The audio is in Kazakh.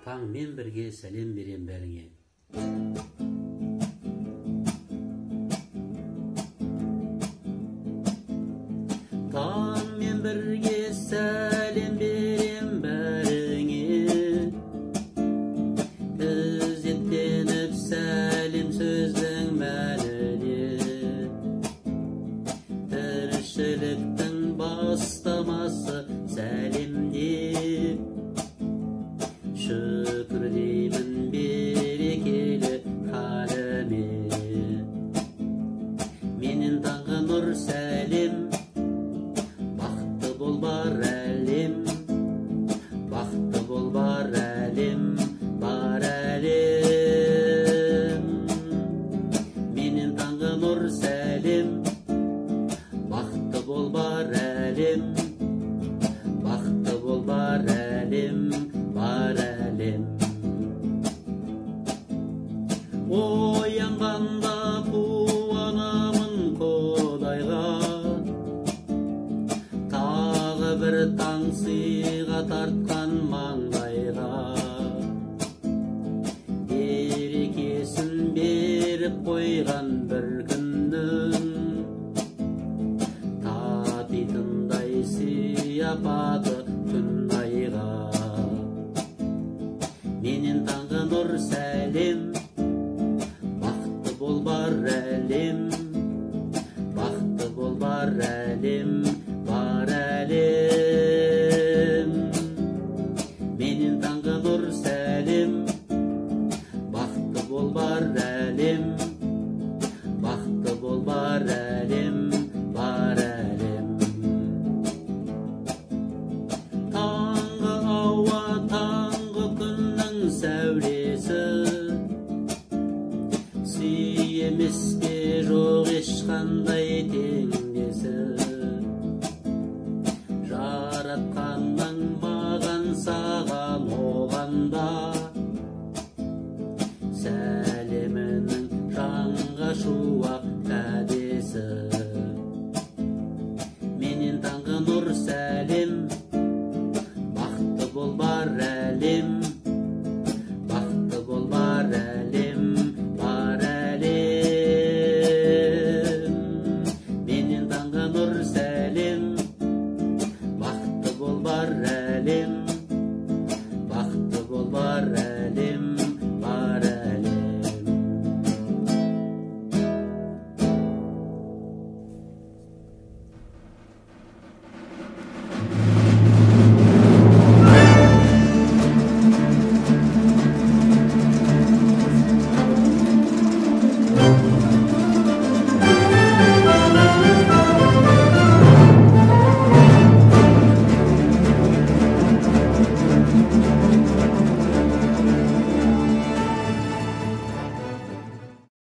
Tаңмен бірге сәлем берем бәріңе. Tаңмен бірге сәлем берем бәріңе. Ізеттеніп сәлем сөздің мәніне. Тіршіліктің бастамасы сәлемде. Şükür deymin berekeli halime. Menin tağı nur səlim, baxtı bol bar əlim. Baxtı bol bar əlim, bar əlim. Menin tağı nur səlim, baxtı bol bar əlim. Baxtı bol bar əlim, bar əlim. Oyanғанда қуанамын Құдайға, тағы бір таң сыйға тартқан маңдайға. Берекесін беріп қойған бір күннің, татитындай сияпаты күн айға. Менен таңғы нұр сәлем, бақытты бол бар әлем. Бақытты бол бар әлем, бар әлем. Менен таңғы нұр сәлем, бақытты бол бар әлем. Бақытты бол бар әлем, бар әлем. Таңғы ауа, таңғы күннің сәулесі, сүйеместе жоқ ешқандай теңдесі. Жаратқан